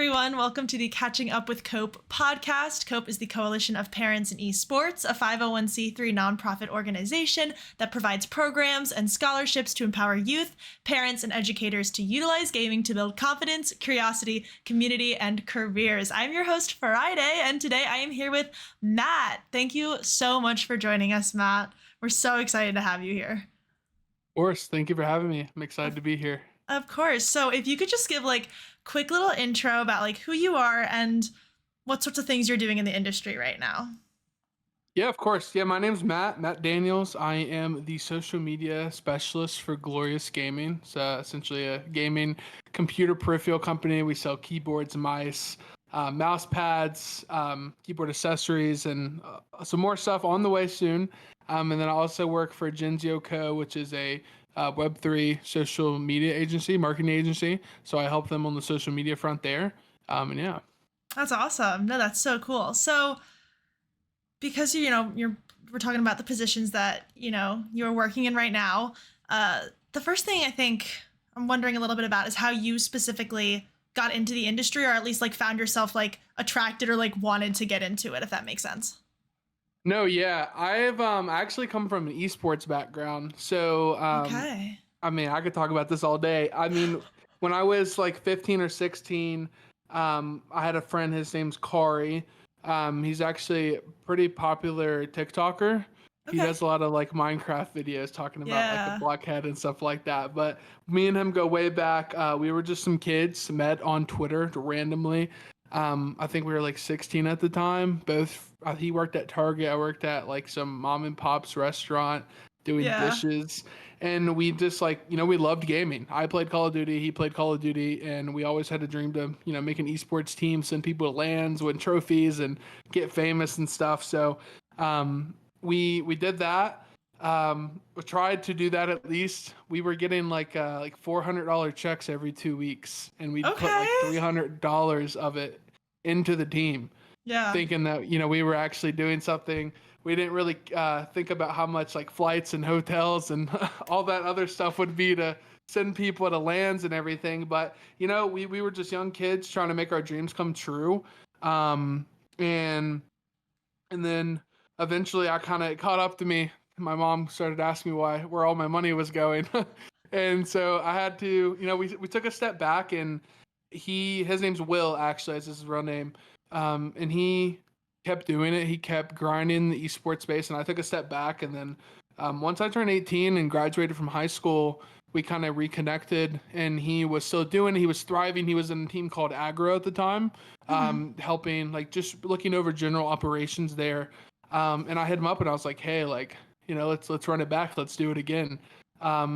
everyone. Welcome to the Catching Up with COPE podcast. COPE is the Coalition of Parents in Esports, a 501c3 nonprofit organization that provides programs and scholarships to empower youth, parents, and educators to utilize gaming to build confidence, curiosity, community, and careers. I'm your host, Friday, and today I am here with Matt. Thank you so much for joining us, Matt. We're so excited to have you here. Of course. Thank you for having me. I'm excited to be here. Of course. So if you could just give quick little intro about who you are and what sorts of things you're doing in the industry right now. Yeah, of course. Yeah, my name's Matt Daniels. I am the social media specialist for Glorious Gaming. It's essentially a gaming computer peripheral company. We sell keyboards, mice, mouse pads, keyboard accessories, and some more stuff on the way soon. And then I also work for Genzio Co., which is a Web3 social media agency, marketing agency. So I help them on the social media front there. And yeah. That's awesome. No, that's so cool. So because, we're talking about the positions that, you're working in right now. The first thing I think I'm wondering a little bit about is how you specifically got into the industry, or at least found yourself attracted or wanted to get into it, if that makes sense. No, yeah. I've actually come from an esports background. So, Okay. I mean, I could talk about this all day. I mean, when I was 15 or 16, I had a friend, his name's Kari. He's actually a pretty popular TikToker. He Okay. does a lot of Minecraft videos talking about Yeah. the blockhead and stuff like that. But me and him go way back. We were just some kids met on Twitter randomly. I think we were 16 at the time. Both he worked at Target. I worked at some mom and pop's restaurant doing dishes. And we just we loved gaming. I played Call of Duty, he played Call of Duty, and we always had a dream to, make an esports team, send people to LANs, win trophies, and get famous and stuff. So we did that. We tried to do that at least. We were getting $400 checks every 2 weeks, and we'd put $300 of it into the team. Yeah. Thinking that, we were actually doing something. We didn't really think about how much flights and hotels and all that other stuff would be to send people to LANs and everything. But, we were just young kids trying to make our dreams come true. And then eventually it caught up to me. My mom started asking me where all my money was going. And so I had to, we took a step back, and his name's Will, actually, that's his real name. And he kept doing it. He kept grinding the esports space, and I took a step back. And then once I turned 18 and graduated from high school, we kind of reconnected, and he was still doing it. He was thriving. He was in a team called Aggro at the time, helping, just looking over general operations there. And I hit him up, and I was like, hey, let's run it back. Let's do it again.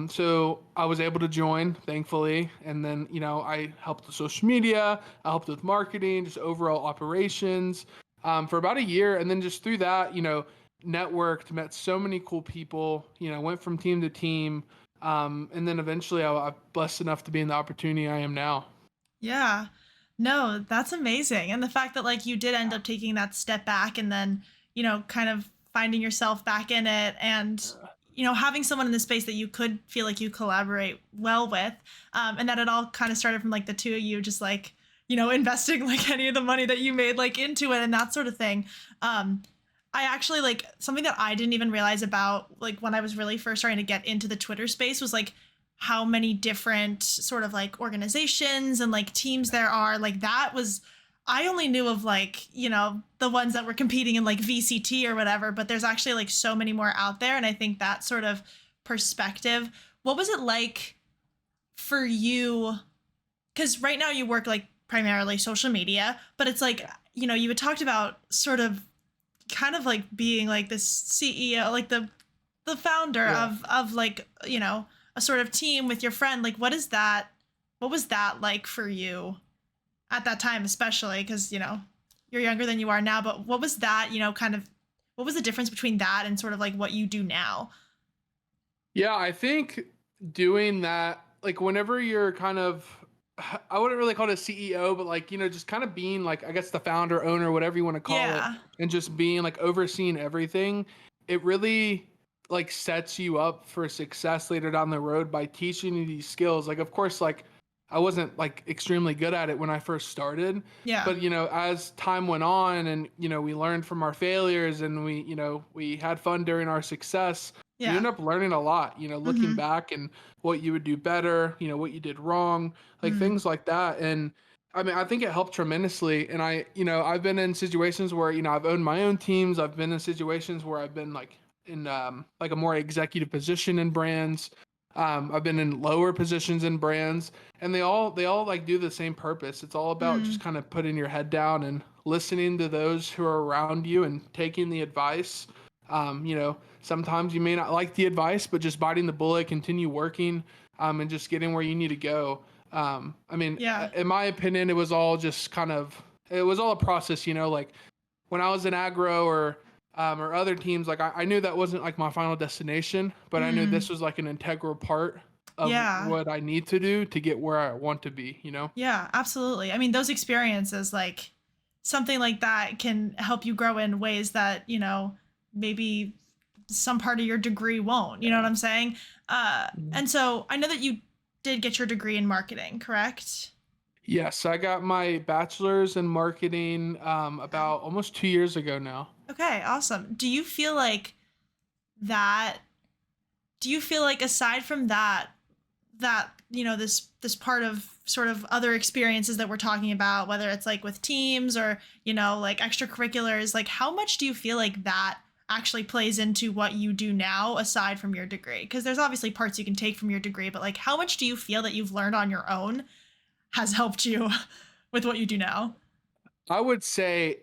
So I was able to join, thankfully. And then, I helped with social media. I helped with marketing, just overall operations, for about a year. And then just through that, networked, met so many cool people, went from team to team. And then eventually I'm blessed enough to be in the opportunity I am now. Yeah. No, that's amazing. And the fact that you did end up taking that step back and then, kind of finding yourself back in it, and having someone in the space that you could feel like you collaborate well with, and that it all kind of started from the two of you just investing any of the money that you made into it and that sort of thing. I actually something that I didn't even realize about when I was really first starting to get into the Twitter space was how many different sort of organizations and teams there are. That was, I only knew of the ones that were competing in VCT or whatever, but there's actually so many more out there. And I think that sort of perspective, what was it like for you? Because right now you work primarily social media, but it's you had talked about sort of kind of being this CEO, the founder of a sort of team with your friend. What was that like for you at that time, especially because, you're younger than you are now, but what was that, what was the difference between that and sort of what you do now? Yeah, I think doing that, whenever you're kind of, I wouldn't really call it a CEO, but just kind of being I guess the founder, owner, whatever you want to call it, and just being overseeing everything, it really sets you up for success later down the road by teaching you these skills. Of course, I wasn't like extremely good at it when I first started. Yeah. But, as time went on and, we learned from our failures and we had fun during our success, you Yeah. end up learning a lot, looking Mhm. back and what you would do better, what you did wrong, like Mm. things like that. And I mean, I think it helped tremendously. And I've been in situations where, I've owned my own teams. I've been in situations where I've been like in like a more executive position in brands. I've been in lower positions in brands, and they all like do the same purpose. It's all about just Mm. kind of putting your head down and listening to those who are around you and taking the advice. Sometimes you may not like the advice, but just biting the bullet, continue working, and just getting where you need to go. I mean, Yeah. in my opinion, it was all a process. Like when I was in agro or other teams, like I knew that wasn't like my final destination, but I knew Mm. this was like an integral part of Yeah. what I need to do to get where I want to be. Yeah, absolutely. I mean, those experiences, like something like that can help you grow in ways that, maybe some part of your degree won't. You know what I'm saying? Mhm. And so I know that you did get your degree in marketing, correct? Yes, I got my bachelor's in marketing about almost 2 years ago now. Okay, awesome. That do you feel like aside from that this part of sort of other experiences that we're talking about, whether it's like with teams or like extracurriculars, like how much do you feel like that actually plays into what you do now aside from your degree? Because there's obviously parts you can take from your degree, but like how much do you feel that you've learned on your own has helped you with what you do now? I would say,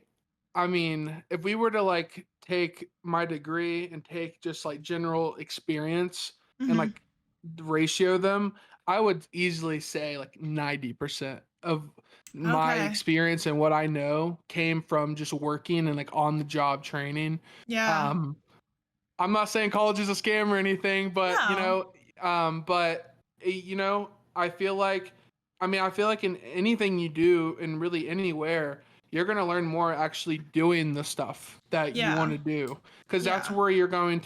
I mean, if we were to like take my degree and take just like general experience and Hmm. like ratio them, I would easily say like 90% of my Okay. experience and what I know came from just working and like on the job training. Yeah. Um, I'm not saying college is a scam or anything, but No. I feel like, I feel like in anything you do and really anywhere, you're gonna learn more actually doing the stuff that you want Yeah. to do, because Yeah. that's where you're gonna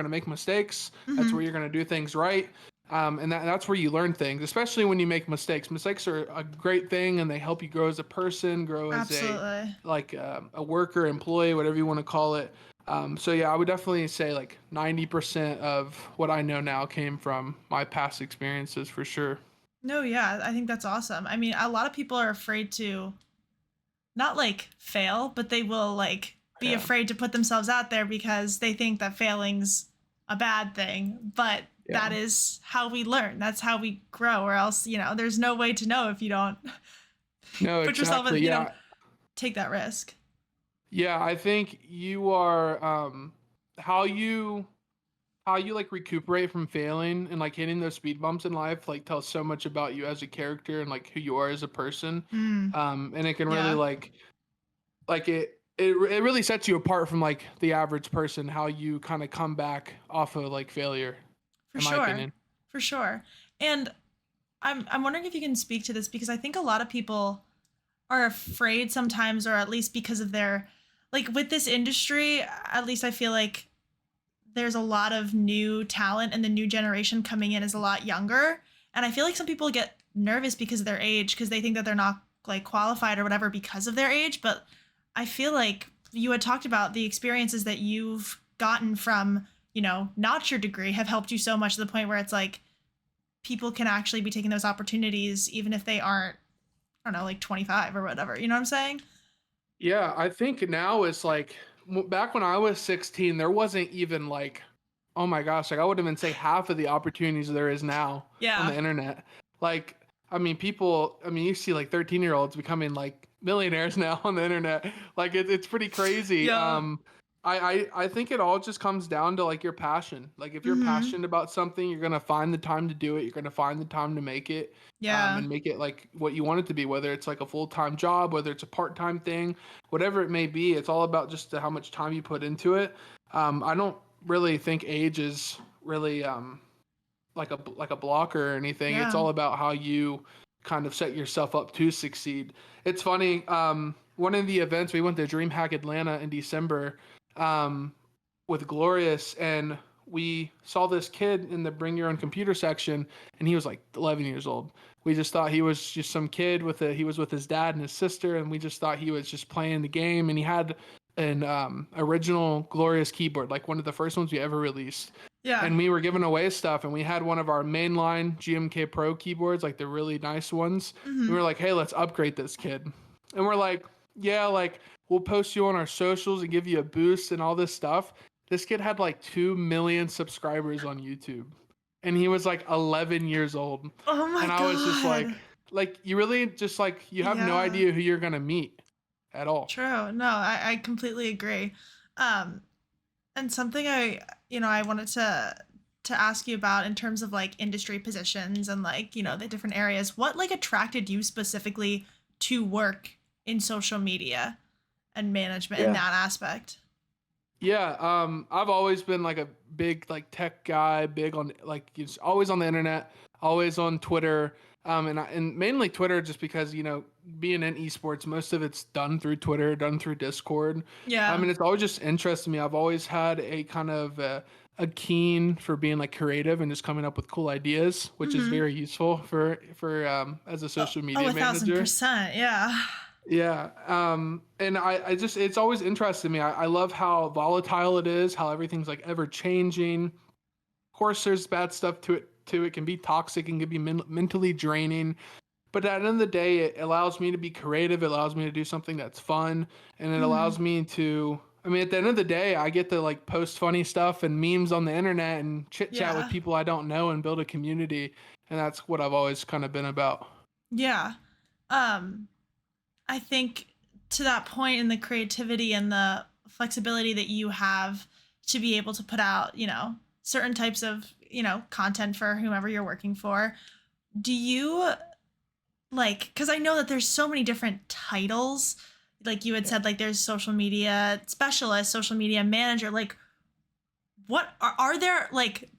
make mistakes. That's where Hmm. you're gonna do things right. And that's where you learn things, especially when you make mistakes. Mistakes are a great thing, and they help you grow as a person, grow as Absolutely. a worker, employee, whatever you want to call it. So yeah, I would definitely say like 90% of what I know now came from my past experiences for sure. No, yeah, I think that's awesome. I mean, a lot of people are afraid to not like fail, but they will like be Yeah. afraid to put themselves out there because they think that failing's a bad thing. But that Yeah. is how we learn. That's how we grow, or else, there's no way to know if you don't No, put yourself in, exactly. Yeah. take that risk. Yeah, I think you are how you how you like recuperate from failing and like hitting those speed bumps in life like tells so much about you as a character and like who you are as a person. Mm, And it can really yeah, it really sets you apart from like the average person, how you kind of come back off of like failure, for in my sure. opinion. For sure. And I'm wondering if you can speak to this because I think a lot of people are afraid sometimes, or at least because of their like with this industry, at least I feel like there's a lot of new talent and the new generation coming in is a lot younger. And I feel like some people get nervous because of their age because they think that they're not like qualified or whatever because of their age. But I feel like you had talked about the experiences that you've gotten from, not your degree have helped you so much to the point where it's like people can actually be taking those opportunities even if they aren't, I don't know, like 25 or whatever. You know what I'm saying? Yeah, I think now it's like back when I was 16, there wasn't even like, oh my gosh, like I wouldn't even say half of the opportunities there is now on Yeah. the internet. Like, you see like 13-year-olds becoming like millionaires now on the internet. Like it's pretty crazy. Yeah. I think it all just comes down to like your passion. Like if you're Mhm. passionate about something, you're gonna find the time to do it. You're gonna find the time to make it, Yeah. and make it like what you want it to be. Whether it's like a full-time job, whether it's a part-time thing, whatever it may be, it's all about just how much time you put into it. I don't really think age is really like a blocker or anything. It's Yeah. all about how you kind of set yourself up to succeed. It's funny. One of the events we went to DreamHack Atlanta in December, um, with Glorious, and we saw this kid in the bring your own computer section, and he was like 11 years old. We just thought he was just some kid he was with his dad and his sister, and we just thought he was just playing the game. And he had an original Glorious keyboard, like one of the first ones we ever released. Yeah. And we were giving away stuff, and we had one of our mainline GMK Pro keyboards, like the really nice ones. Mhm. We were like, hey, let's upgrade this kid. And we're like, yeah, like we'll post you on our socials and give you a boost and all this stuff. This kid had like 2 million subscribers on YouTube, and he was like 11 years old. Oh my And I god. was just like you really just like you have no Yeah. idea who you're gonna meet at all. True. No, I completely agree. Um, and something I wanted to ask you about in terms of like industry positions and like, the different areas. What like attracted you specifically to work in social media and management in Yeah. that aspect? Yeah, I've always been like a big like tech guy, big on like it's always on the internet, always on Twitter, and mainly Twitter just because being in esports, most of it's done through Twitter, done through Discord. I Yeah. mean, it's always just interested me. I've always had a kind of a keen for being like creative and just coming up with cool ideas, which is Mhm. very useful for as a social Oh, media a thousand manager. percent. Yeah. Yeah. And I just, it's always interested me. I love how volatile it is, how everything's like ever changing. Of course, there's bad stuff to it too. It can be toxic and can be mentally draining. But at the end of the day, it allows me to be creative. It allows me to do something that's fun. And it Mhm. allows me to, I mean, at the end of the day, I get to like post funny stuff and memes on the internet and chit chat with Yeah. people I don't know and build a community. And that's what I've always kind of been about. Yeah. Um, I think to that point in the creativity and the flexibility that you have to be able to put out, certain types of, content for whomever you're working for, do you like, because I know that there's so many different titles. Like you had said, like there's social media specialist, social media manager. Like, what are there like?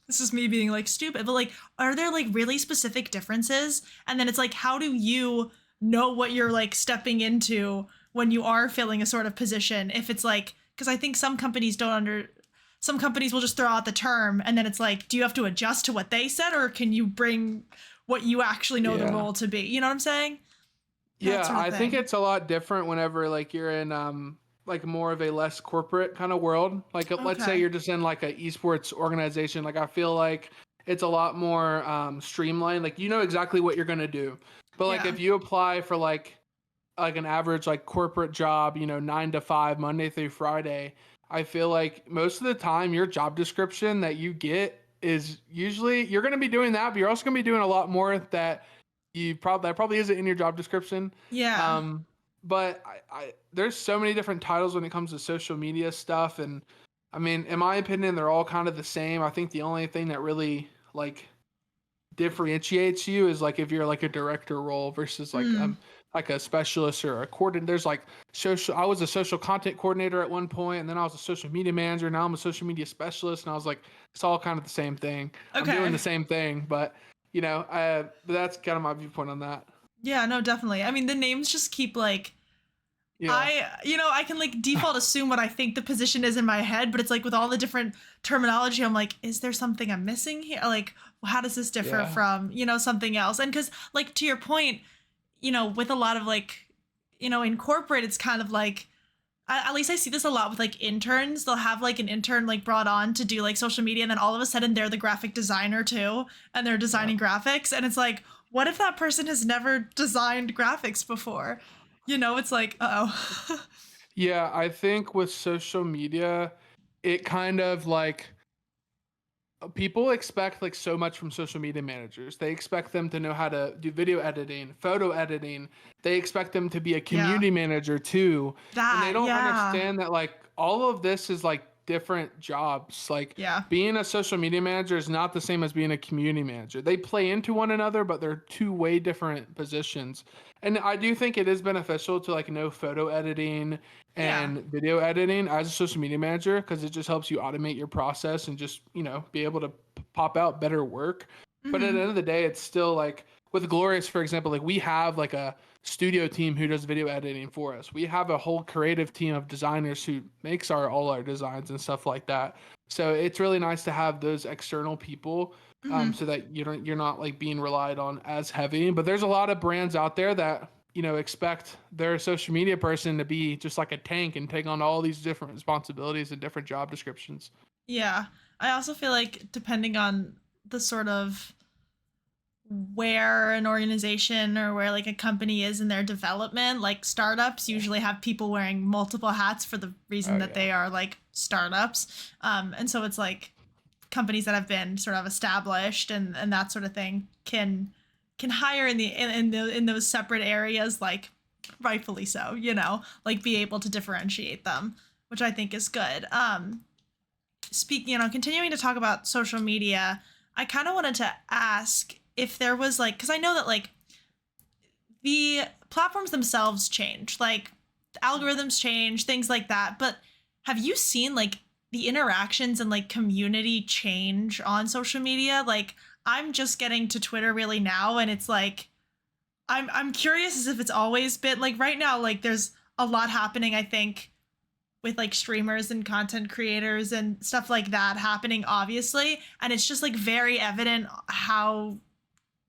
This is me being like stupid, but like, are there like really specific differences? And then it's like, how do you know what you're like stepping into when you are filling a sort of position? If it's like, because I think some companies will just throw out the term and then it's like, do you have to adjust to what they said or can you bring what you actually know the Yeah. role to be? You know what I'm saying? That Yeah, sort of I think thing. it's a lot different whenever like you're in like more of a less corporate kind of world. Like let's say Okay. you're just in like a esports organization. Like I feel like it's a lot more streamlined. Like you know exactly what you're gonna do. But like Yeah. if you apply for like an average like corporate job, 9 to 5, Monday through Friday, I feel like most of the time your job description that you get is usually you're gonna be doing that, but you're also gonna be doing a lot more that probably isn't in your job description. Yeah. Um, but there's so many different titles when it comes to social media stuff, and I mean, in my opinion, they're all kind of the same. I think the only thing that really like differentiates you is like if you're like a director role versus Mm. like a specialist or a coordinator. There's like social. I was a social content coordinator at one point, and then I was a social media manager. Now I'm a social media specialist, and I was like, it's all kind of the same thing. I'm doing Okay. the same thing, but but that's kind of my viewpoint on that. Yeah, no, definitely. I mean, the names just keep like Yeah. I can like default assume what I think the position is in my head, but it's like with all the different terminology, I'm like, is there something I'm missing here? Like, how does this differ Yeah. from, something else? And because, like, to your point, with a lot of like, in corporate, it's kind of like, at least I see this a lot with like interns. They'll have like an intern like brought on to do like social media, and then all of a sudden they're the graphic designer too, and they're Yeah. designing graphics. And it's like, what if that person has never designed graphics before? It's like, oh. Yeah, I think with social media, it kind of like people expect like so much from social media managers. They expect them to know how to do video editing, photo editing. They expect them to be a Yeah. community manager too. And they That, don't yeah. understand that like all of this is like different jobs. Like Yeah. being a social media manager is not the same as being a community manager. They play into one another, but they're two way different positions. And I do think it is beneficial to like know photo editing Yeah. and video editing as a social media manager because it just helps you automate your process and just be able to pop out better work. But at the Mhm. end of the day, it's still like with Glorious, for example, like we have like a studio team who does video editing for us. We have a whole creative team of designers who makes all our designs and stuff like that. So it's really nice to have those external people, Hmm. so that you're not like being relied on as heavy. But there's a lot of brands out there that expect their social media person to be just like a tank and take on all these different responsibilities and different job descriptions. Yeah. I also feel like depending on the sort of where an organization or where like a company is in their development, like startups usually have people wearing multiple hats for the reason Oh that yeah. they are like startups. And so it's like companies that have been sort of established and that sort of thing can hire in those separate areas, like rightfully so, like be able to differentiate them, which I think is good. Speaking, continuing to talk about social media, I kind of wanted to ask if there was like, because I know that like the platforms themselves change, like the algorithms change, things like that. But have you seen like the interactions and like community change on social media? Like I'm just getting to Twitter really now, and it's like I'm curious as if it's always been like right now. Like there's a lot happening, I think, with like streamers and content creators and stuff like that happening, obviously, and it's just like very evident how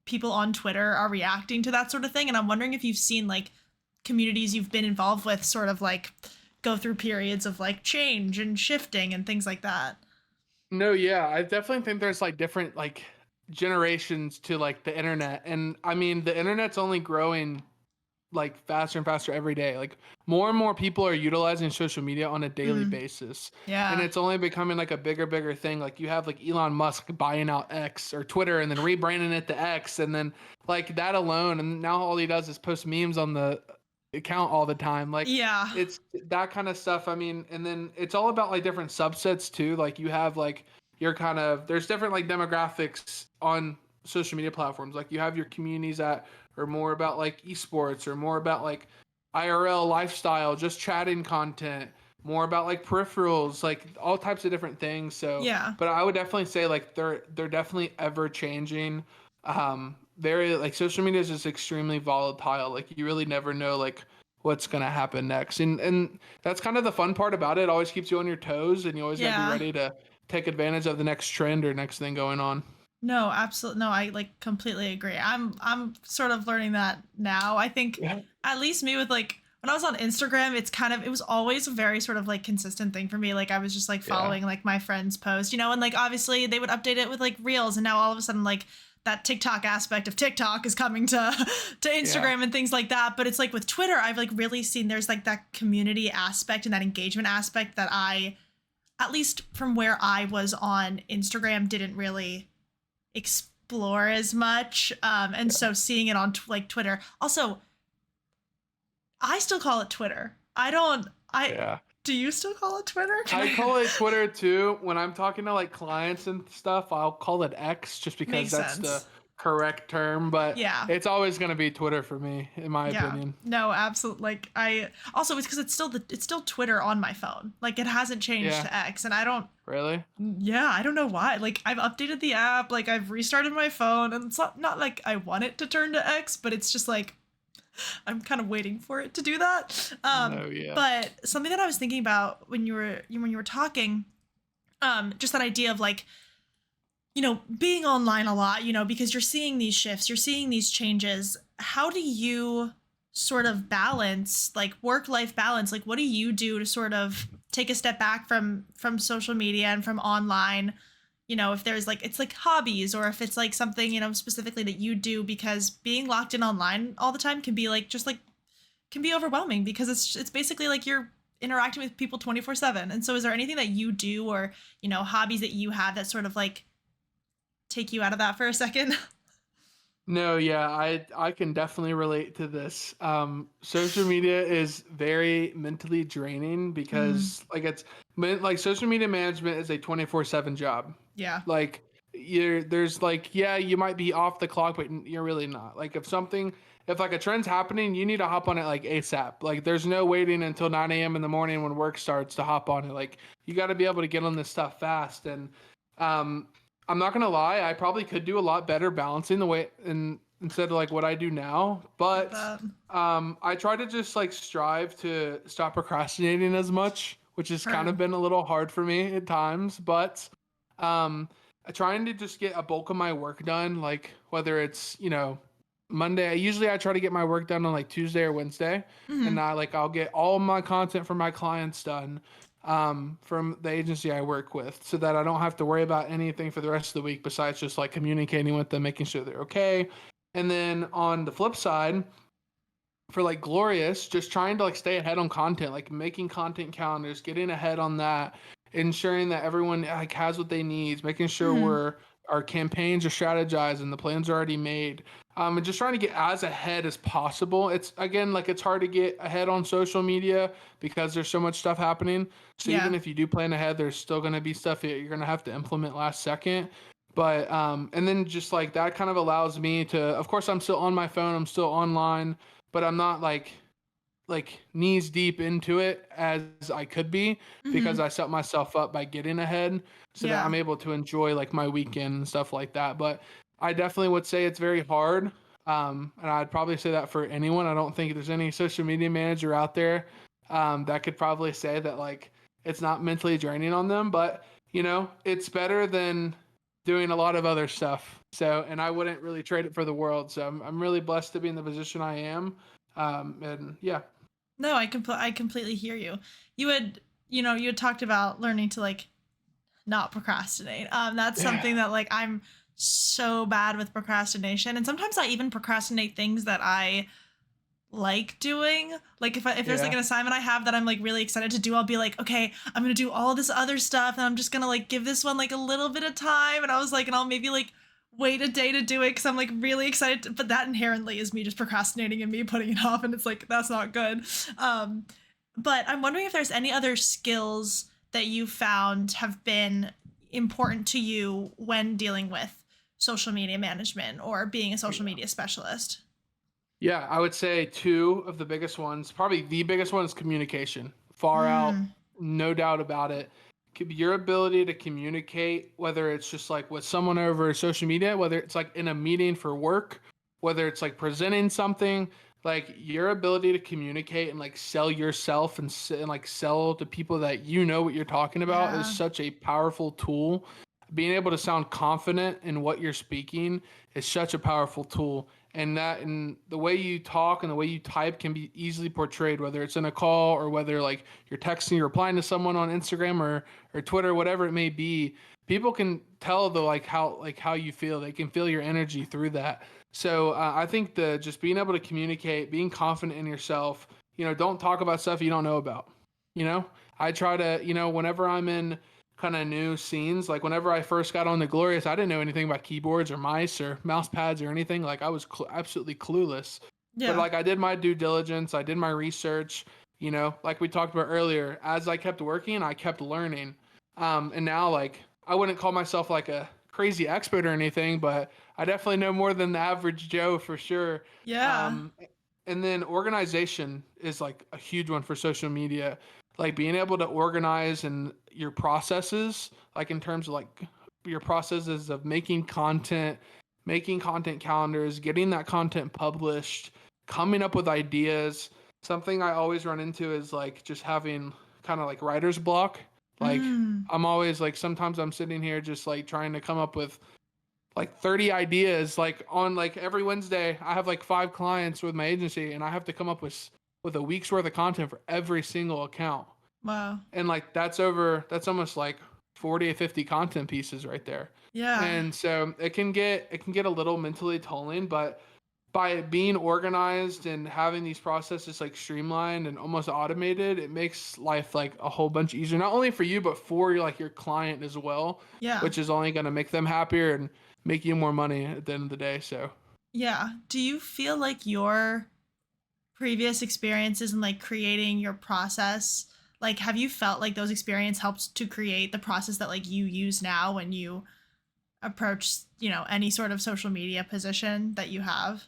people on Twitter are reacting to that sort of thing. And I'm wondering if you've seen like communities you've been involved with sort of like go through periods of like change and shifting and things like that. No, yeah, I definitely think there's like different like generations to like the internet, and I mean the internet's only growing like faster and faster every day. Like more and more people are utilizing social media on a daily Mm, basis. And yeah. it's only becoming like a bigger thing. Like you have like Elon Musk buying out X or Twitter and then rebranding it to X, and then like that alone, and now all he does is post memes on the account all the time. Like Yeah. it's that kind of stuff. I mean, and then it's all about like different subsets too. Like you have like your kind of there's different like demographics on social media platforms. Like you have your communities that are more about like esports or more about like IRL lifestyle, just chatting content, more about like peripherals, like all types of different things. So, Yeah. but I would definitely say like they're definitely ever changing. Very like social media is just extremely volatile. Like you really never know like what's gonna happen next, and that's kind of the fun part about it. It always keeps you on your toes, and you always got to be Yeah. ready to take advantage of the next trend or next thing going on. No, absolutely. No, I like completely agree. I'm sort of learning that now. I think Yeah. at least me with like when I was on Instagram, it was always a very sort of like consistent thing for me. Like I was just like Yeah. following like my friends' post, and like obviously they would update it with like reels, and now all of a sudden like that TikTok aspect of TikTok is coming to to Yeah. Instagram and things like that. But it's like with Twitter, I've like really seen there's like that community aspect and that engagement aspect that I, at least from where I was on Instagram, didn't really explore as much. And Yeah. so seeing it on like Twitter. Also, I still call it Twitter. I don't. I Yeah. Do you still call it Twitter? Can I call I? it Twitter too. When I'm talking to like clients and stuff, I'll call it X just because Makes that's the sense. correct term, but Yeah. it's always going to be Twitter for me, in my Yeah. opinion. No, absolutely. Like I also it's because it's still Twitter on my phone. Like it hasn't changed Yeah, to X, and I don't. really? Yeah, I don't know why. Like I've updated the app, like I've restarted my phone, and it's not like I want it to turn to X, but it's just like I'm kind of waiting for it to do that. No, yeah. But something that I was thinking about when you were talking, just that idea of like being online a lot, because you're seeing these shifts, you're seeing these changes. How do you sort of balance like work life balance? Like, what do you do to sort of take a step back from social media and from online? If there's like it's like hobbies, or if it's like something specifically that you do, because being locked in online all the time can be like just like can be overwhelming, because it's basically like you're interacting with people 24/7. And so is there anything that you do, or hobbies that you have that sort of like take you out of that for a second? No, yeah, I can definitely relate to this. Social media is very mentally draining Mm, because like social media management is a 24/7 job. yeah. Like there's like yeah, you might be off the clock, but you're really not. Like if like a trend's happening, you need to hop on it like ASAP. Like there's no waiting until 9 a.m. in the morning when work starts to hop on it. Like you got to be able to get on this stuff fast. And um I'm not gonna lie, I probably could do a lot better balancing the way and instead of like what I do now. Get But that. I try to just like strive to stop procrastinating as much, which has kind of Heard. been a little hard for me at times. But um, trying to just get a bulk of my work done, like whether it's, Monday. Usually I try to get my work done on like Tuesday or Wednesday, and Hmm. I'll get all my content for my clients done from the agency I work with, so that I don't have to worry about anything for the rest of the week besides just like communicating with them, making sure they're okay. And then on the flip side, for like Glorious, just trying to like stay ahead on content, like making content calendars, getting ahead on that, ensuring that everyone like has what they need, making sure Hmm. our campaigns are strategized and the plans are already made. And just trying to get as ahead as possible. It's again like it's hard to get ahead on social media because there's so much stuff happening. So even Yeah. if you do plan ahead, there's still going to be stuff that you're going to have to implement last second. But and then just like that kind of allows me to, of course, I'm still on my phone, I'm still online, but I'm not like knees deep into it as I could be, because Hmm. I set myself up by getting ahead so that Yeah. I'm able to enjoy like my weekend and stuff like that. But I definitely would say it's very hard. And I'd probably say that for anyone. I don't think there's any social media manager out there that could probably say that like it's not mentally draining on them, but it's better than doing a lot of other stuff. So, and I wouldn't really trade it for the world. So I'm really blessed to be in the position I am. And yeah. No, I completely hear you. You had, you had talked about learning to like not procrastinate. That's Yeah. something that like I'm so bad with procrastination, and sometimes I even procrastinate things that I like doing. Like if there's like Yeah. an assignment I have that I'm like really excited to do, I'll be like, okay, I'm gonna do all this other stuff, and I'm just gonna like give this one like a little bit of time. And I was like, and I'll maybe like wait a day to do it because I'm like really excited. But that inherently is me just procrastinating and me putting it off, and it's like that's not good. Um, but I'm wondering if there's any other skills that you found have been important to you when dealing with social media management or being a social Yeah. media specialist. Yeah, I would say two of the biggest ones, probably the biggest one is communication. Far out, Mm, no doubt about it. Your ability to communicate, whether it's just like with someone over social media, whether it's like in a meeting for work, whether it's like presenting something, like your ability to communicate and like sell yourself and like sell to people that you know what you're talking about is yeah. such a powerful tool. Being able to sound confident in what you're speaking is such a powerful tool, and the way you talk and the way you type can be easily portrayed, whether it's in a call or whether like you're texting, you're replying to someone on Instagram or Twitter, whatever it may be. People can tell the like how you feel. They can feel your energy through that. So I think the just being able to communicate, being confident in yourself, don't talk about stuff you don't know about. you know I try to, whenever I'm in kind of new scenes. Like whenever I first got on the Glorious, I didn't know anything about keyboards or mice or mouse pads or anything. Like I was absolutely clueless. But Yeah. like I did my due diligence, I did my research. Like we talked about earlier. As I kept working, I kept learning. And now like I wouldn't call myself like a crazy expert or anything, but I definitely know more than the average Joe for sure. Yeah. Um, and then organization is like a huge one for social media, like being able to organize and your processes, like in terms of like your processes of making content calendars, getting that content published, coming up with ideas. Something I always run into is like just having kind of like writer's block. Like Mm. I'm always like sometimes I'm sitting here just like trying to come up with like 30 ideas, like on like every Wednesday I have like 5 clients with my agency, and I have to come up with a week's worth of content for every single account. Wow. And like that's almost like 40 or 50 content pieces right there. Yeah. And so it can get a little mentally tolling, but by being organized and having these processes like streamlined and almost automated, it makes life like a whole bunch easier, not only for you but for your client as well, Yeah. which is only going to make them happier and make you more money at the end of the day. So Yeah. Do you feel like your previous experiences in like creating your process, like have you felt like those experience helped to create the process that like you use now when you approach, any sort of social media position that you have?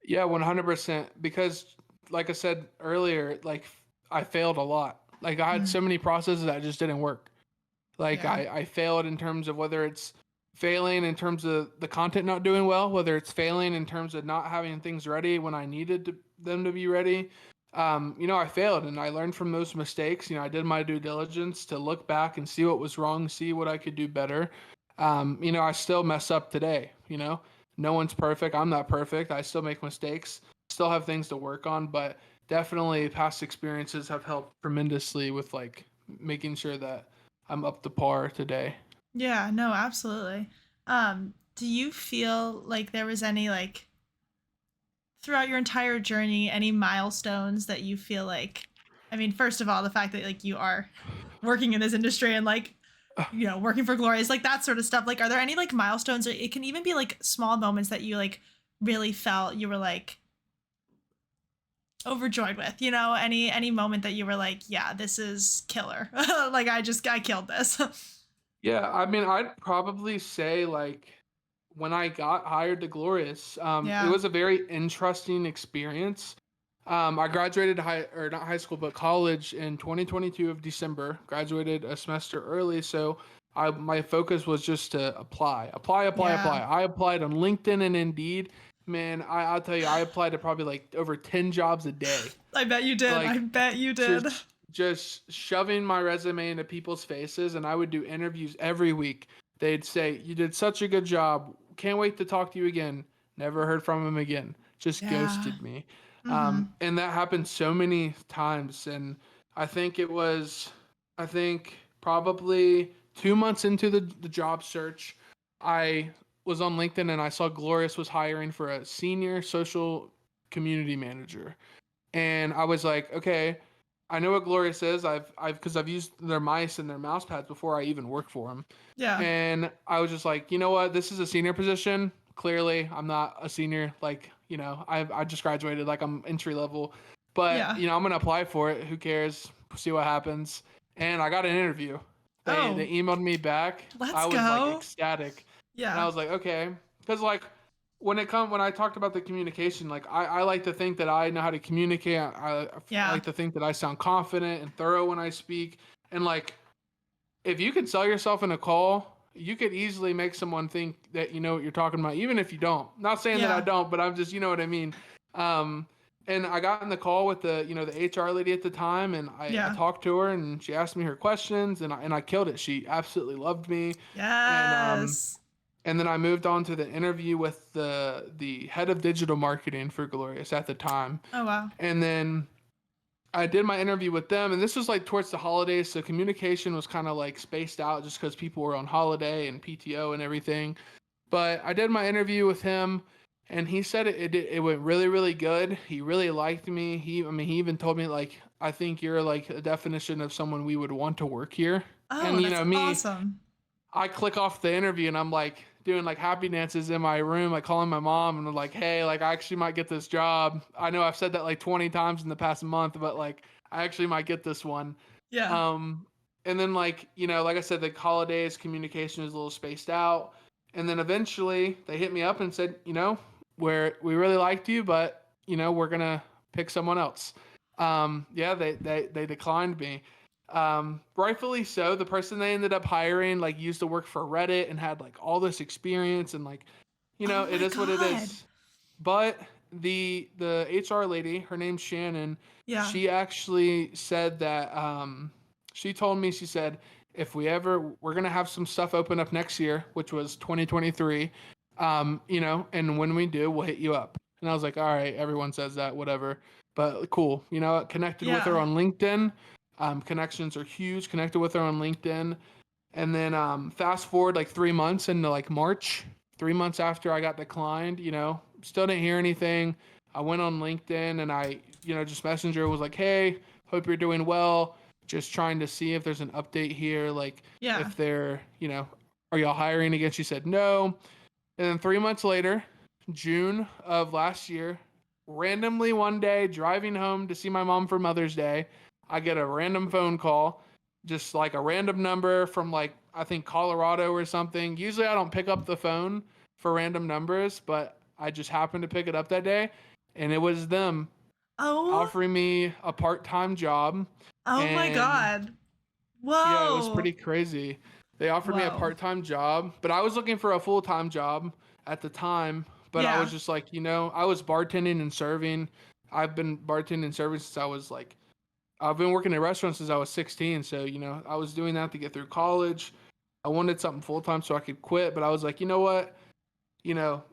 yeah, 100%. Because like I said earlier, like I failed a lot. Like I had Mm, so many processes that just didn't work. Like yeah. I failed in terms of whether it's failing in terms of the content not doing well, whether it's failing in terms of not having things ready when I needed them to be ready. I failed and I learned from those mistakes. I did my due diligence to look back and see what was wrong, see what I could do better. I still mess up today. No one's perfect. I'm not perfect. I still make mistakes, still have things to work on, but definitely past experiences have helped tremendously with like making sure that I'm up to par today. Yeah, no, absolutely. Do you feel like there was any like throughout your entire journey any milestones that you feel like, I mean, first of all, the fact that like you are working in this industry and like working for Glorious, like that sort of stuff. Like, are there any like milestones, or it can even be like small moments that you like really felt you were like overjoyed with, any moment that you were like, yeah, this is killer. Like I killed this. Yeah, I mean, I'd probably say like when I got hired to Glorious, it Yeah. was a very interesting experience. I graduated high or not high school, but college in 2022 of December. Graduated a semester early, so my focus was just to Yeah. apply. I applied on LinkedIn and Indeed. Man, I'll tell you, I applied to probably like over 10 jobs a day. I bet you did. I Like bet you did. just shoving my resume into people's faces, and I would do interviews every week. They'd say, "You did such a good job. Can't wait to talk to you again." Never heard from him again. Just Yeah. ghosted me. Mm-hmm. And that happened so many times. And I think it was, I think probably 2 months into the job search, I was on LinkedIn and I saw Glorious was hiring for a senior social community manager. And I was like, okay, I know what Glorious is. Because I've used their mice and their mouse pads before I even worked for them. Yeah. And I was just like, you know what? This is a senior position. Clearly, I'm not a senior. Like, I just graduated. Like, I'm entry level. But Yeah. I'm gonna apply for it. Who cares? See what happens. And I got an interview. They Oh, emailed me back. I let's was like go. ecstatic, and I Yeah. was like, okay, because like when I talked about the communication, like I like to think that I know how to communicate. I Yeah. like to think that I sound confident and thorough when I speak. And like if you could sell yourself in a call, you could easily make someone think that you know what you're talking about, even if you don't. Not saying that I Yeah. don't, but I'm just, you know what I mean. Um, and I got in the call with the HR lady at the time, and I Yeah. talked to her, and she asked me her questions, and I killed it. She absolutely loved me, and Yes. and then I moved on to the interview with the head of digital marketing for Glorious at the time, Oh wow. and then I did my interview with them, and this was like towards the holidays, so communication was kind of like spaced out just because people were on holiday and PTO and everything. But I did my interview with him, and he said it went really really good. He really liked me. He even told me like I think you're like a definition of someone we would want to work here. Oh, And that's me, awesome. I click off the interview and I'm like doing like happy dances in my room, like calling my mom and I'm like, hey, like I actually might get this job. I know I've said that like 20 times in the past month, but like I actually might get this one. Yeah. Um, and then like, like I said, the holidays communication is a little spaced out. And then eventually they hit me up and said, we really liked you, but we're gonna pick someone else. Yeah, they declined me. Rightfully so. The person they ended up hiring like used to work for Reddit and had like all this experience and like, Oh it my is what it god. is. But the HR lady, her name's Shannon, Yeah. she actually said that she told me, she said, if we're gonna have some stuff open up next year, which was 2023, and when we do, we'll hit you up. And I was like, all right, everyone says that, whatever. But cool. Connected with her Yeah. on LinkedIn. Connections are huge. Connected with her on LinkedIn. And then fast forward like 3 months into like March, 3 months after I got declined, still didn't hear anything. I went on LinkedIn and I, just messenger was like, hey, hope you're doing well. Just trying to see if there's an update here. Like Yeah. if they're, are y'all hiring again? She said no. And then 3 months later, June of last year, randomly one day driving home to see my mom for Mother's Day, I get a random phone call, just like a random number from like I think Colorado or something. Usually I don't pick up the phone for random numbers, but I just happened to pick it up that day and it was them Oh. offering me a part-time job Oh my and god. yeah, it was Whoa. pretty crazy. They offered me a Whoa. part-time job, but I was looking for a full-time job at the time. But I was Yeah. just like, I was bartending and serving. I've been bartending and serving since I've been working in restaurants since I was 16. So, I was doing that to get through college. I wanted something full-time so I could quit, but I was like, you know what? You know,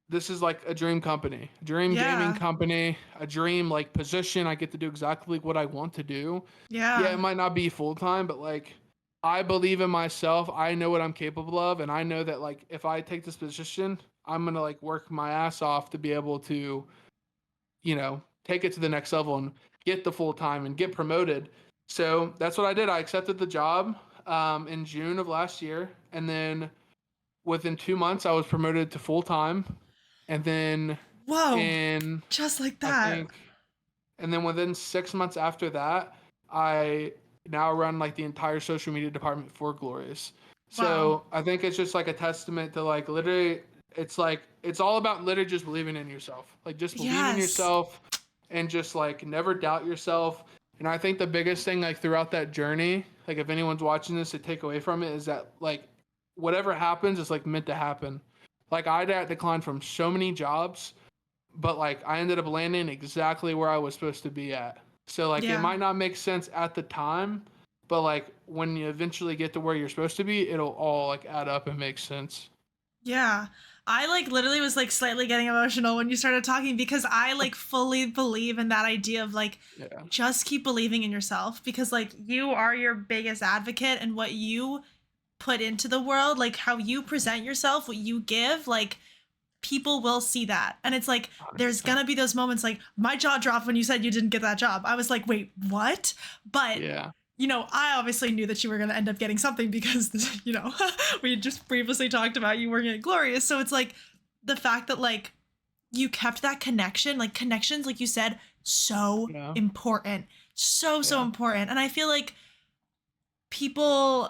this is like a dream company, a dream gaming Yeah. company, a dream like position. I get to do exactly what I want to do. Yeah, it Yeah. might not be full time, but like I believe in myself. I know what I'm capable of, and I know that like if I take this position, I'm gonna like work my ass off to be able to, take it to the next level and get the full time and get promoted. So that's what I did. I accepted the job in June of last year, and then within 2 months, I was promoted to full time, and then Whoa. in Just like I that. think, and then within 6 months after that, I now run like the entire social media department for Glorious. Wow. So I think it's just like a testament to like literally, it's all about literally just believing in yourself, like just believe in Yes. yourself, and just like never doubt yourself. And I think the biggest thing like throughout that journey, like if anyone's watching this to take away from it is that like whatever happens is like meant to happen. Like I had declined from so many jobs, but like I ended up landing exactly where I was supposed to be at. So like it Yeah. might not make sense at the time, but like when you eventually get to where you're supposed to be, it'll all like add up and make sense. Yeah. I like literally was like slightly getting emotional when you started talking because I like fully believe in that idea of like Yeah. just keep believing in yourself because like you are your biggest advocate and what you put into the world, like how you present yourself, what you give, like people will see that. And it's like there's 100%. gonna be those moments like my jaw dropped when you said you didn't get that job. I was like, wait, what? But Yeah. I obviously knew that you were going to end up getting something because, we had just previously talked about you working at Glorious. So it's like the fact that, like, you kept that connection, like, connections, like you said, so Yeah. important. So, so Yeah. important. And I feel like people,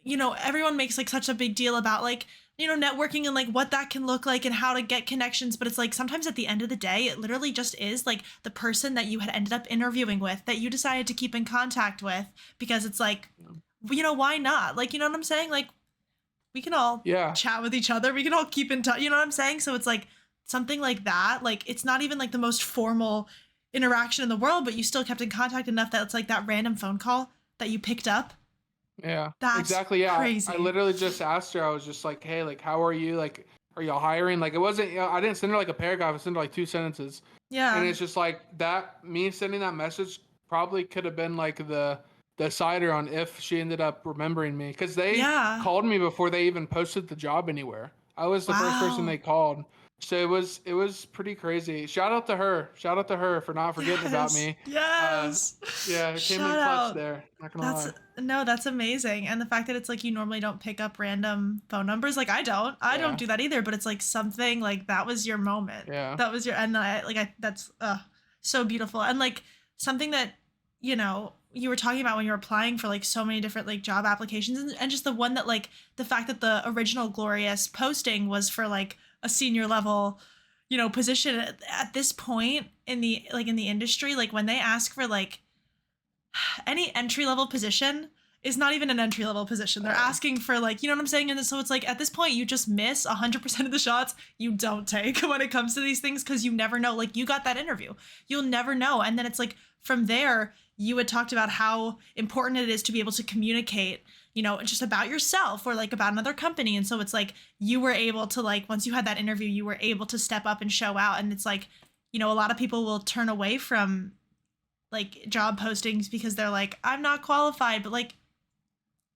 everyone makes like such a big deal about like, networking and like what that can look like and how to get connections. But it's like sometimes at the end of the day, it literally just is like the person that you had ended up interviewing with that you decided to keep in contact with because it's like, why not? Like, you know what I'm saying? Like, we can all Yeah. chat with each other. We can all keep in touch. You know what I'm saying? So it's like something like that. Like, it's not even like the most formal interaction in the world, but you still kept in contact enough that it's like that random phone call that you picked up. Yeah, That's exactly. Yeah, I crazy. literally just asked her. I was just like, "Hey, like, how are you? Like, are y'all hiring?" Like, it wasn't. I didn't send her like a paragraph. I sent her like two sentences, and Yeah. it's just like that. Me sending that message probably could have been like the decider on if she ended up remembering me because they Yeah. called me before they even posted the job anywhere. I was the first person Wow. they called, so it was pretty crazy. Shout out to her. Shout out to her for not forgetting about Yes. me. Uh, Yes. yeah, it came in Shout clutch out. there. Not gonna That's lie. no, that's amazing. And the fact that it's like you normally don't pick up random phone numbers, like I don't. I don't Yeah, do that either, but it's like something like that was your moment. yeah. That was your and I that's so beautiful. And like something that, you were talking about when you were applying for like so many different like job applications and just the one that like the fact that the original Glorious posting was for like a senior level position at this point in the industry, like when they ask for like any entry level position is not even an entry level position. They're Oh, asking for like, you know what I'm saying? And so it's like at this point, you just miss 100% of the shots you don't take when it comes to these things because you never know. Like you got that interview, you'll never know. And then it's like from there, you had talked about how important it is to be able to communicate, just about yourself or like about another company. And so it's like you were able to like, once you had that interview, you were able to step up and show out. And it's like, a lot of people will turn away from like job postings because they're like, I'm not qualified, but like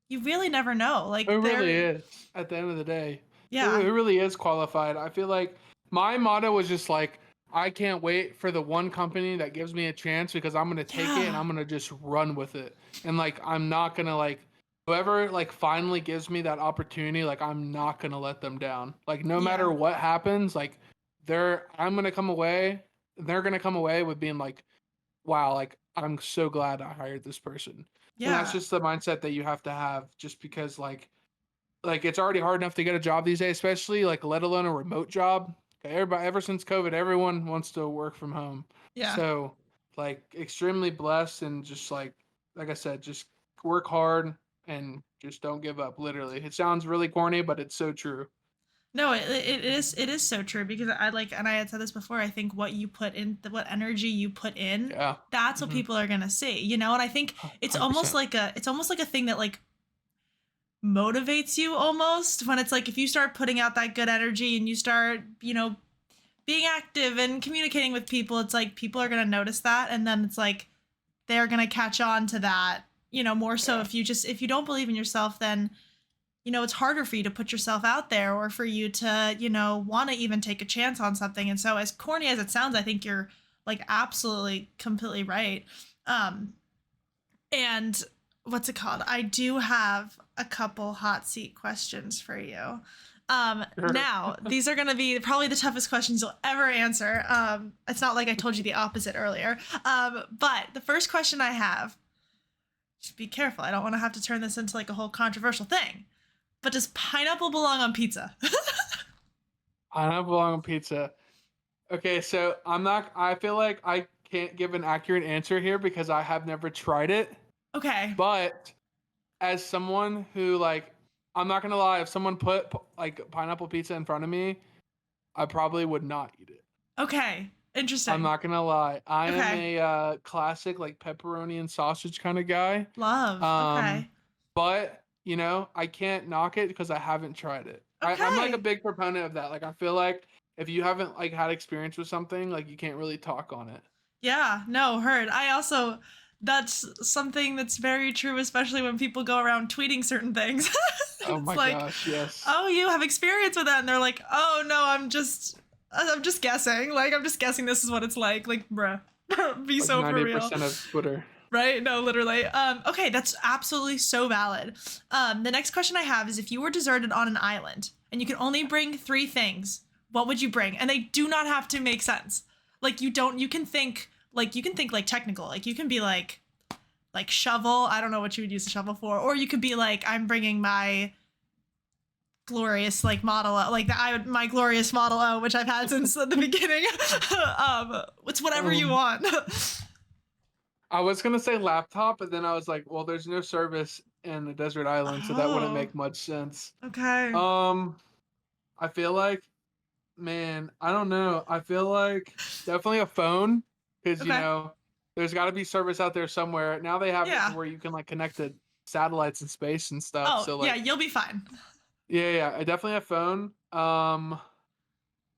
you really never know. it Like really they're is. At the end of the day, yeah. it really is qualified. I feel like my motto was just like, I can't wait for the one company that gives me a chance because I'm gonna take it and Yeah. I'm gonna just run with it. And like, I'm not gonna like whoever like finally gives me that opportunity. Like, I'm not gonna let them down. Like, no matter Yeah. what happens, like, I'm gonna come away. They're gonna come away with being like, wow, like I'm so glad I hired this person. And that's Yeah. just the mindset that you have to have just because like it's already hard enough to get a job these days, especially like let alone a remote job. Okay, everybody ever since COVID, everyone wants to work from home. Yeah. So like extremely blessed and just like I said, just work hard, and just don't give up. Literally, it sounds really corny, but it's so true. No, it is so true because I like, and I had said this before. I think what you put in, what energy you put in, Yeah. that's what Mm-hmm. people are gonna see, you know. And I think it's almost 100%. like a thing that like motivates you almost when it's like if you start putting out that good energy and you start, being active and communicating with people, it's like people are gonna notice that, and then it's like they're gonna catch on to that, more so Yeah. if you don't believe in yourself, then it's harder for you to put yourself out there or for you to, want to even take a chance on something. And so as corny as it sounds, I think you're like absolutely completely right. Um and what's it called? I do have a couple hot seat questions for you. Sure. Now, these are going to be probably the toughest questions you'll ever answer. It's not like I told you the opposite earlier. But the first question I have, just be careful. I don't want to have to turn this into like a whole controversial thing. But does pineapple belong on pizza? Pineapple on pizza. Okay, so I'm not. I feel like I can't give an accurate answer here because I have never tried it. Okay. But as someone who like, I'm not gonna lie. If someone put like pineapple pizza in front of me, I probably would not eat it. Okay. I'm Interesting. not gonna lie. I am Okay. a classic like pepperoni and sausage kind of guy. Love. Um, Okay. but I can't knock it because I haven't tried it. I'm like a Okay. big proponent of that. Like I feel like if you haven't like had experience with something, like you can't really talk on it. Yeah, no, heard. I also, that's something that's very true, especially when people go around tweeting certain things. Oh It's my like, gosh, yes. oh, you have experience with that. And they're like, oh, no, I'm just guessing. Like, I'm just guessing this is what it's like. Like, bruh, be Like so for real. 90% of Twitter. Right? No, literally. Okay, that's absolutely so valid. The next question I have is if you were deserted on an island and you could only bring three things, what would you bring? And they do not have to make sense. Like you can think like technical. Like you can be like shovel. I don't know what you would use a shovel for. Or you could be like, I'm bringing my glorious like Model O, like my glorious Model O, which I've had since the beginning. It's whatever you Um, want. I was gonna say laptop, but then I was like, well, there's no service in a desert island, so that wouldn't Oh, make much sense. okay. Um, I feel like, man, I don't know. I feel like definitely a phone because Okay. there's got to be service out there somewhere. Now they have it to Yeah. where you can like connect to satellites in space and stuff. Oh, So yeah, like, you'll be fine. yeah, I definitely have phone.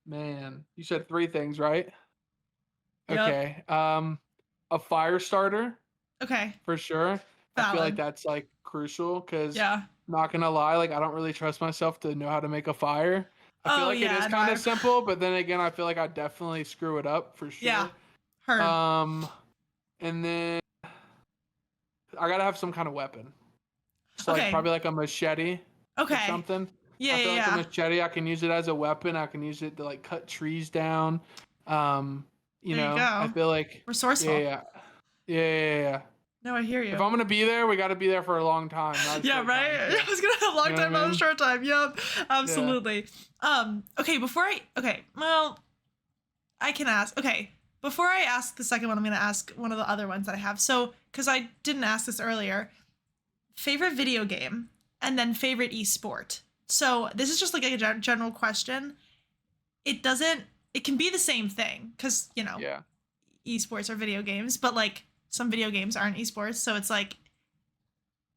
Man, you said three things, right? Yep. Okay. A fire starter Okay. for sure. I feel like Valid. that's like crucial because Yeah. not gonna lie, like I don't really trust myself to know how to make a fire. I feel Oh, like it is yeah, no, kind of simple, but then again, I feel like I definitely screw it up for yeah, sure. heard. Um, and then I gotta have some kind of weapon. So like Okay. probably like a machete or Okay. something. Yeah, I yeah, feel like the yeah. machete I can use it as a weapon. I can use it to like cut trees down. Um, There you I go. feel like Resourceful. yeah, yeah. No, I hear If you. I'm gonna be there, we got to be there for a long time, not a Yeah, short time right? too. I was gonna have a You long know what time, I not a mean? short time. Yep. Yeah. Absolutely. Okay, well, I can ask. Okay. Before I ask the second one, I'm gonna ask one of the other ones that I have. So, because I didn't ask this earlier, favorite video game and then favorite esport. So this is just like a general question. It doesn't. It can be the same thing because Yeah. esports are video games, but like some video games aren't esports, so it's like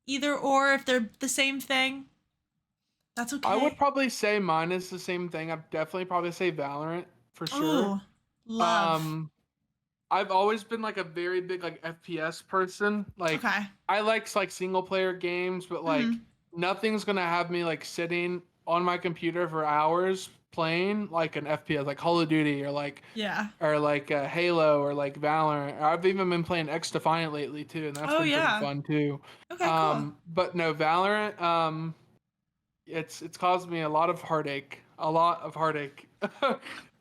either or if they're the same thing, that's I would okay. probably say mine is the same thing. I'd definitely probably say Valorant for sure. Oh, love. Um, I've always been like a very big like FPS person. Like Okay. I like single player games, but like Mm-hmm. nothing's gonna have me like sitting on my computer for hours playing like an FPS, like Call of Duty Yeah. or like Halo or like Valorant. I've even been playing X Defiant lately too, and that's Oh been pretty yeah. fun too. Okay, cool. But no Valorant. It's caused me a lot of heartache, a lot of heartache.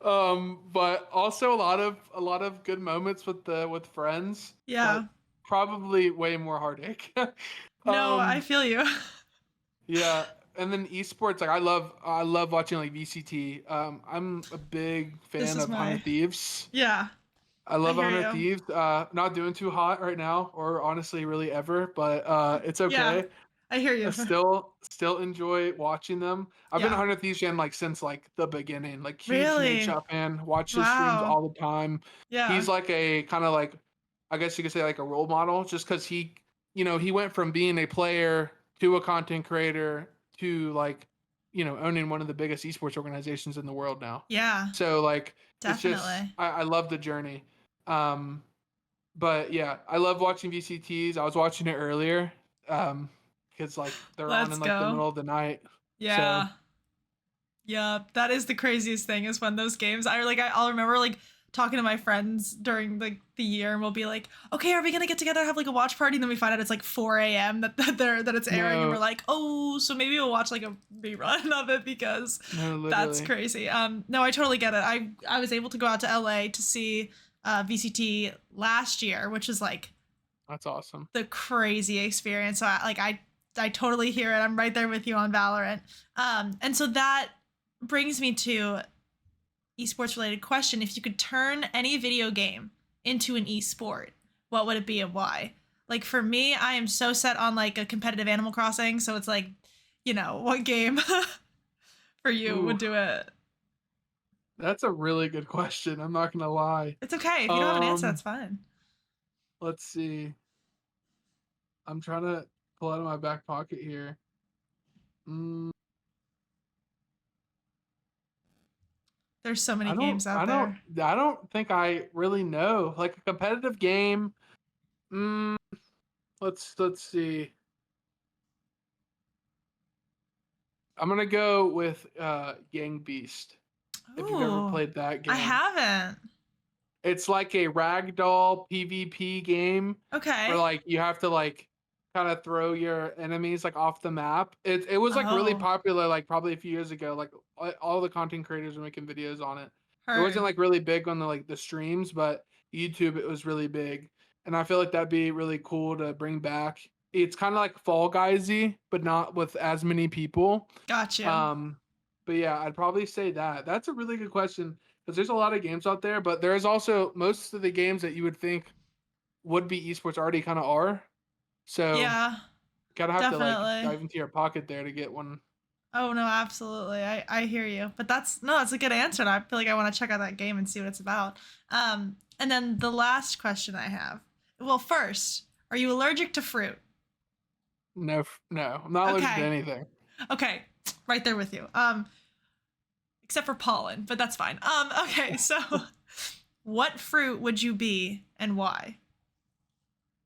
But also a lot of good moments with friends, Yeah. but probably way more heartache. No, I um, feel you. yeah, and then esports, like I love watching like VCT. I'm a big This fan is of my. 100 Thieves. Yeah, I I love hear 100 you. Thieves. Not doing too hot right now, or honestly, really ever, but it's Yeah. okay. I hear you. still enjoy watching them. I've been a Yeah. 100 Thieves fan like since like the beginning. Like huge Nate Really? Shot fan. Watch his streams Wow. all the time. Yeah. He's like a kind of like I guess you could say like a role model just because he went from being a player to a content creator to like owning one of the biggest esports organizations in the world now. Yeah. So like it's just Definitely. I love the journey. Um but yeah, I love watching VCTs. I was watching it earlier. Because like they're on Let's in like the go. middle of the night. So Yeah. Yeah, that is the craziest thing is when those games I'll remember like talking to my friends during like the year and we'll be like, okay, are we gonna get together and have like a watch party? And then we find out it's like 4 a.m. that it's airing and we're no, like, oh, so maybe we'll watch like a rerun of it because no, that's literally. crazy. No, I totally get it. I was able to go out to LA to see VCT last year, which is like That's awesome. the crazy experience. So I totally hear it. I'm right there with you on Valorant. And so that brings me to esports related question. If you could turn any video game into an esport, what would it be and why? Like for me, I am so set on like a competitive Animal Crossing, so it's like, what game for you Ooh, would do it? that's a really good question. I'm not gonna lie. It's okay. If you don't have an answer, Um, that's fine. let's see. I'm trying to pull out of my back pocket here. Mm, There's so many I don't, games out I don't, there. I don't think I really know. Like a competitive game. Mm, let's see. I'm gonna go with Gang Beast. If you've ever Ooh, played that I game. haven't. It's like a ragdoll PvP game where Okay. like you have to like kind of throw your enemies like off the map. It was like really Oh, popular like probably a few years ago. Like all the content creators were making videos on it. It wasn't heard. like really big on the streams, but YouTube it was really big. And I feel like that'd be really cool to bring back. It's kind of like Fall Guysy, but not with as many people. Got you. Um, but yeah, I'd probably say that. That's a really good question because there's a lot of games out there, but there's also most of the games that you would think would be esports already kind of are. So Yeah, gotta have to like definitely. dive into your pocket there to get one. Oh no, absolutely. I hear you. But that's a good answer. And I feel like I want to check out that game and see what it's about. And then the last question I have. Well, first, are you allergic to fruit? No, no, I'm not allergic to Okay. anything. Okay. Right there with you. Except for pollen, but that's fine. Okay, so what fruit would you be and why?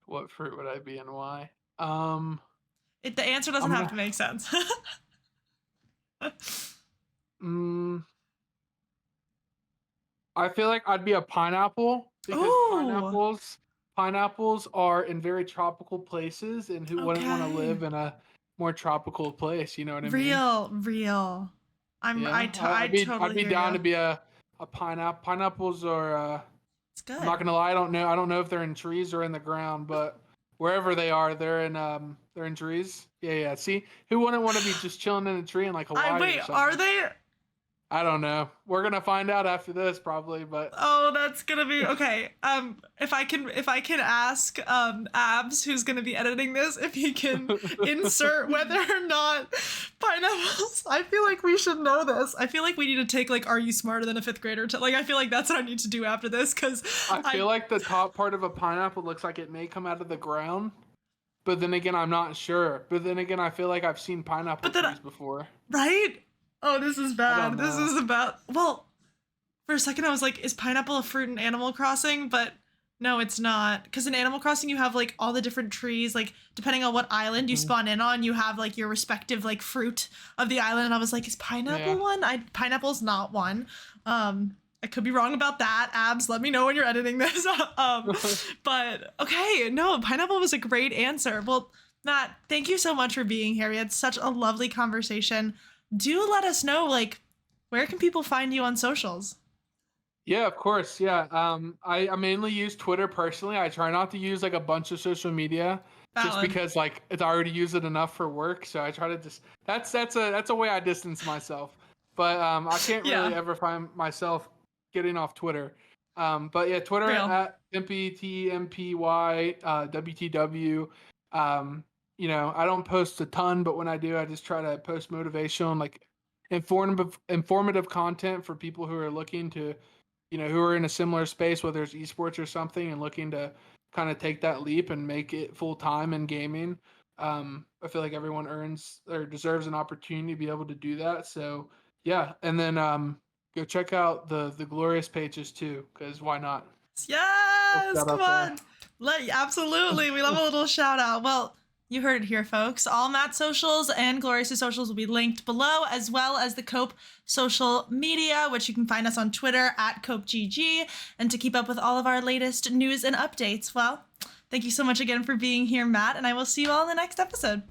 What fruit would I be and why? Um, The answer doesn't I'm have gonna. to make sense. Mm, I feel like I'd be a pineapple because Ooh, pineapples are in very tropical places, and who wouldn't want to okay. live in a more tropical place? You know what I mean? Real. Yeah, I I'd totally be hear down to you. be a pineapple. Pineapples are It's I'm good. not gonna lie, I don't know if they're in trees or in the ground, but wherever they are, they're in trees. Yeah, yeah. See, who wouldn't want to be just chilling in a tree in like I Hawaii wait, or are something? they? I don't know. We're gonna find out after this probably, but Oh, that's gonna be okay. If I can ask Abs, who's gonna be editing this, if he can insert whether or not pineapples. I feel like we should know this. I feel like we need to take like, are you smarter than a fifth grader? To like, I feel like that's what I need to do after this because I I. feel like the top part of a pineapple looks like it may come out of the ground. But then again, I'm not sure. But then again, I feel like I've seen pineapple But then trees before. right? Oh, this is I don't bad. This know. is about well. For a second, I was like, is pineapple a fruit in Animal Crossing? But no, it's not. Because in Animal Crossing, you have like all the different trees. Like, depending on what island you Mhm. spawn in on, you have like your respective like fruit of the island. And I was like, is pineapple Yeah. one? Pineapple's not one. I could be wrong about that. Abs, let me know when you're editing this. But okay, no, pineapple was a great answer. Well, Matt, thank you so much for being here. We had such a lovely conversation. Do let us know, like, where can people find you on socials? Yeah, of course. Yeah. I mainly use Twitter personally. I try not to use like a bunch of social media just Valid. because like it's I already use it enough for work. So I try to just that's a way I distance myself. But I can't really Yeah, ever find myself getting off Twitter. But yeah, Twitter real. at MPTMPY WTW. I don't post a ton, but when I do, I just try to post motivational and like informative content for people who are looking to, who are in a similar space, whether it's esports or something, and looking to kind of take that leap and make it full time in gaming. I feel like everyone earns or deserves an opportunity to be able to do that. So yeah, and then go check out the glorious pages too, because why not? Little Yes, shout come out there. on. Absolutely. We love a little shout out. Well, you heard it here, folks. All Matt's socials and Glorious's socials will be linked below, as well as the Cope social media, which you can find us on Twitter at CopeGG, and to keep up with all of our latest news and updates. Well, thank you so much again for being here, Matt, and I will see you all in the next episode.